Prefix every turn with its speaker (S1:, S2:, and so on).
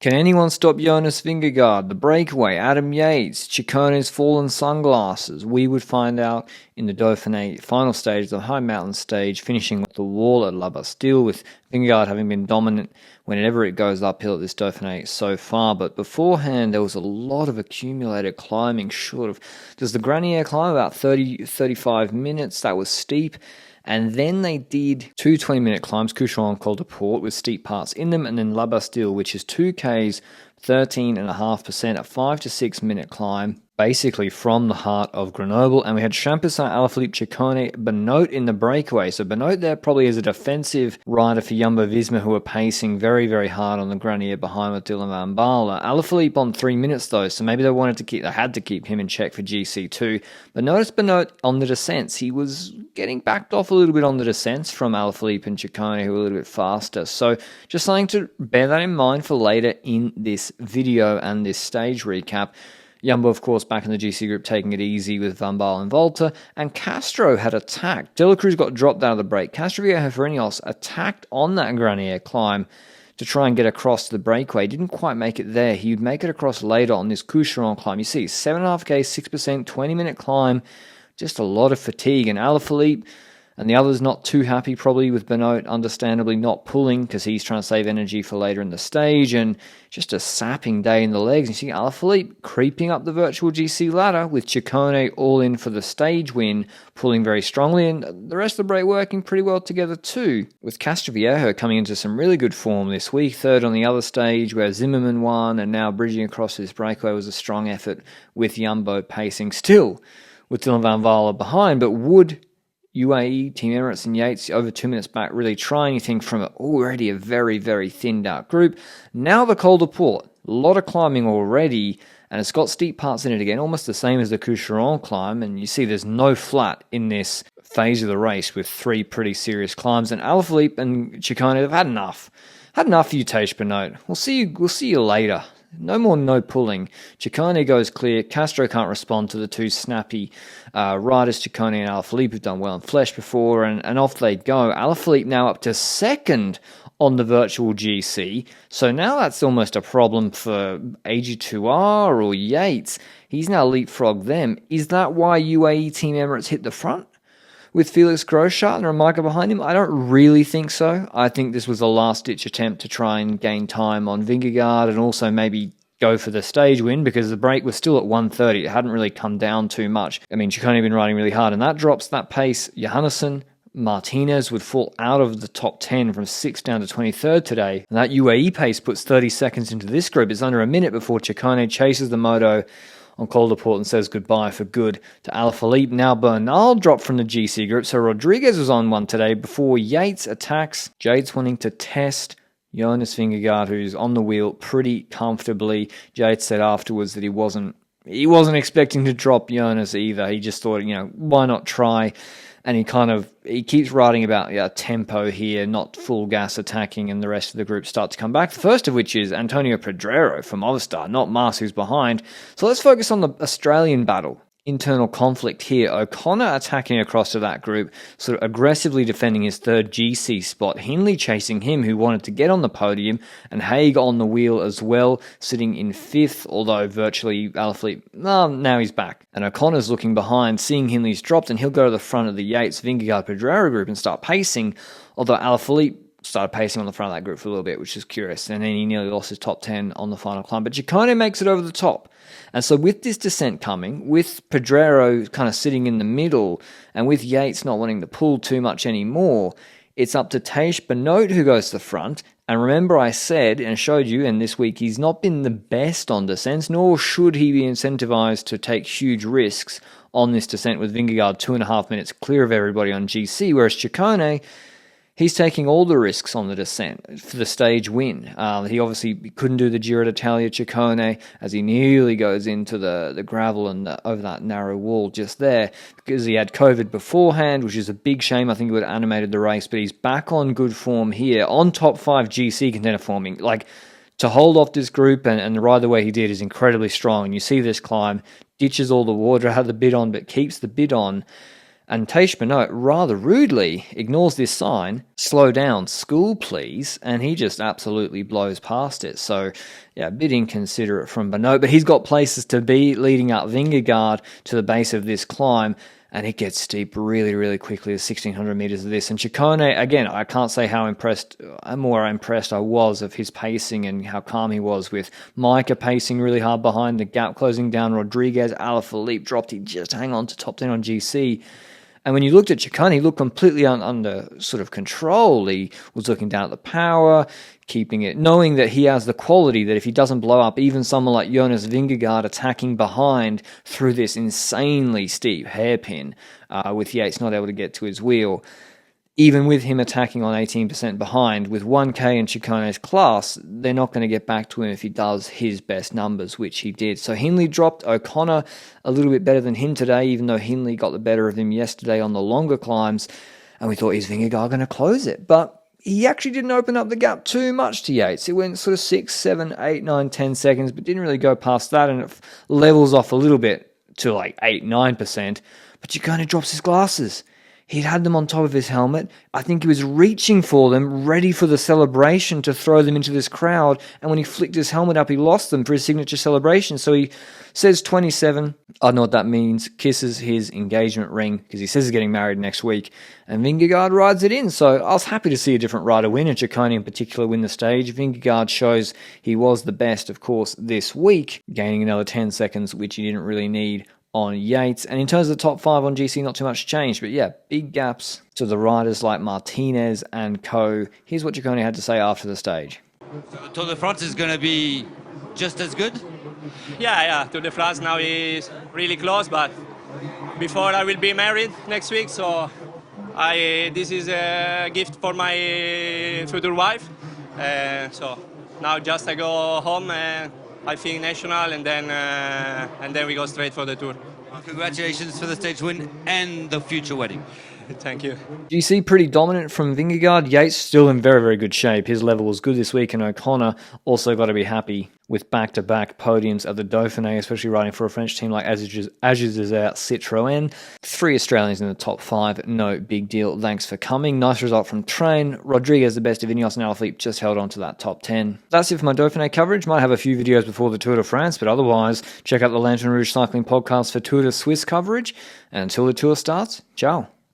S1: Can anyone stop Jonas Vingegaard, the breakaway, Adam Yates, Chiccone's fallen sunglasses? We would find out in the Dauphiné final stage, the high mountain stage, finishing with the wall at La Bastille, with Vingegaard having been dominant whenever it goes uphill at this Dauphiné so far. But beforehand, there was a lot of accumulated climbing short of... Does the Granier climb about 35 minutes? That was steep. And then they did two 20-minute climbs, Coucheron and Col de Port, with steep parts in them, and then La Bastille, which is 2Ks, 13.5%, a 5 to 6 minute climb, basically from the heart of Grenoble. And we had Champussin, Alaphilippe, Ciccone, Benoot in the breakaway. So Benoot there probably is a defensive rider for Jumbo-Visma, who are pacing very, very hard on the Granier behind with Dylan van Baarle. Alaphilippe on 3 minutes though, so maybe they had to keep him in check for GC2. But notice Benoot on the descents. He was getting backed off a little bit on the descents from Alaphilippe and Ciccone, who were a little bit faster. So just something to bear that in mind for later in this video and this stage recap. Jumbo, of course, back in the GC group, taking it easy with Van Baarle and Volta, and Castro had attacked. De la Cruz got dropped out of the break. Castroviejo Fariñas attacked on that Granier climb to try and get across the breakaway. Didn't quite make it there. He would make it across later on this Coucheron climb. You see, 7.5K, 6%, 20-minute climb, just a lot of fatigue. And Alaphilippe and the others not too happy probably with Benoot, understandably not pulling because he's trying to save energy for later in the stage, and just a sapping day in the legs. You see Alaphilippe creeping up the virtual GC ladder with Ciccone all in for the stage win, pulling very strongly, and the rest of the break working pretty well together too, with Castroviejo coming into some really good form this week, third on the other stage where Zimmerman won, and now bridging across this breakaway was a strong effort with Jumbo pacing still with Dylan van Baarle behind. But would UAE, Team Emirates and Yates over 2 minutes back really try anything from already a very, very thinned out group? Now the Col de Port, a lot of climbing already, and it's got steep parts in it again, almost the same as the Coucheron climb, and you see there's no flat in this phase of the race with three pretty serious climbs, and Alaphilippe and Ciccone have had enough. Had enough of you, Tej Benoot. We'll see you later. No pulling. Ciccone goes clear. Castro can't respond to the two snappy riders, Ciccone and Alaphilippe, who've done well in Flesh before, and off they go. Alaphilippe now up to second on the virtual GC, so now that's almost a problem for AG2R or Yates. He's now leapfrogged them. Is that why UAE Team Emirates hit the front with Felix Groschardt and Remaika behind him? I don't really think so. I think this was a last-ditch attempt to try and gain time on Vingegaard and also maybe go for the stage win, because the break was still at 1:30. It hadn't really come down too much. I mean, Ciccone had been riding really hard, and that drops that pace. Johannesson, Martinez would fall out of the top 10 from 6th down to 23rd today. And that UAE pace puts 30 seconds into this group. It's under a minute before Ciccone chases the moto on Col de Port and says goodbye for good to Alaphilippe. Now Bernal dropped from the GC group, so Rodriguez was on one today before Yates attacks. Yates wanting to test Jonas Vingegaard, who's on the wheel pretty comfortably. Yates said afterwards that he wasn't expecting to drop Jonas either. He just thought, why not try? And he keeps writing about tempo here, not full gas attacking, and the rest of the group start to come back. The first of which is Antonio Pedrero from Movistar, not Mas, who's behind. So let's focus on the Australian battle. Internal conflict here. O'Connor attacking across to that group, sort of aggressively defending his third GC spot. Hindley chasing him, who wanted to get on the podium, and Haig on the wheel as well, sitting in 5th, although virtually Alaphilippe, now he's back. And O'Connor's looking behind, seeing Hindley's dropped, and he'll go to the front of the Yates, Vingegaard, Pedrero group and start pacing, although Alaphilippe started pacing on the front of that group for a little bit, which is curious, and then he nearly lost his top 10 on the final climb. But Ciccone makes it over the top. And so with this descent coming, with Pedrero kind of sitting in the middle, and with Yates not wanting to pull too much anymore, it's up to Tej Benoot who goes to the front. And remember I said and showed you, and this week he's not been the best on descents, nor should he be incentivized to take huge risks on this descent with Vingegaard 2.5 minutes clear of everybody on GC, whereas Ciccone, he's taking all the risks on the descent for the stage win. He obviously couldn't do the Giro d'Italia, Ciccone, as he nearly goes into the gravel and over that narrow wall just there, because he had COVID beforehand, which is a big shame. I think it would have animated the race, but he's back on good form here, on top 5 GC contender forming. Like, to hold off this group and ride the way he did is incredibly strong. And you see this climb, ditches all the water, had the bid on, but keeps the bid on. And Teish Benoit rather rudely ignores this sign, slow down, school please, and he just absolutely blows past it. So, yeah, a bit inconsiderate from Benoit, but he's got places to be leading up Vingegaard to the base of this climb, and it gets steep really, really quickly, 1,600 meters of this. And Ciccone, again, I can't say how more impressed I was of his pacing and how calm he was, with Micah pacing really hard behind, the gap closing down, Rodriguez, Alaphilippe dropped, he just hang on to top 10 on GC. And when you looked at Ciccone, he looked completely under sort of control. He was looking down at the power, keeping it, knowing that he has the quality that if he doesn't blow up, even someone like Jonas Vingegaard attacking behind through this insanely steep hairpin, with Yates not able to get to his wheel, even with him attacking on 18% behind, with 1K in Ciccone's class, they're not going to get back to him if he does his best numbers, which he did. So Hindley dropped O'Connor a little bit better than him today, even though Hindley got the better of him yesterday on the longer climbs, and we thought, is Vingegaard going to close it? But he actually didn't open up the gap too much to Yates. It went sort of 6, 7, 8, 9, 10 seconds, but didn't really go past that, and it levels off a little bit to like 8, 9%. But Ciccone drops his glasses. He'd had them on top of his helmet. I think he was reaching for them, ready for the celebration to throw them into this crowd. And when he flicked his helmet up, he lost them for his signature celebration. So he says 27. I don't know what that means. Kisses his engagement ring because he says he's getting married next week. And Vingegaard rides it in. So I was happy to see a different rider win, and Ciccone in particular win the stage. Vingegaard shows he was the best, of course, this week, gaining another 10 seconds, which he didn't really need on Yates. And in terms of the top 5 on GC, not too much change, but yeah, big gaps to the riders like Martinez and co. Here's what Ciccone had to say after the stage.
S2: Tour de France is going to be just as good?
S3: Yeah, Tour de France now is really close, but before I will be married next week, so this is a gift for my future wife. So now just I go home and I think national, and then we go straight for the Tour.
S2: Well, congratulations for the stage win and the future wedding.
S3: Thank you.
S1: GC pretty dominant from Vingegaard. Yates still in very, very good shape. His level was good this week, and O'Connor also got to be happy with back-to-back podiums at the Dauphiné, especially riding for a French team like Agiz Citroën. 3 Australians in the top 5, no big deal. Thanks for coming. Nice result from Train. Rodriguez, the best of Ineos, and Alaphilippe just held on to that top 10. That's it for my Dauphiné coverage. Might have a few videos before the Tour de France, but otherwise, check out the Lanterne Rouge Cycling Podcast for Tour de Suisse coverage. And until the Tour starts, ciao.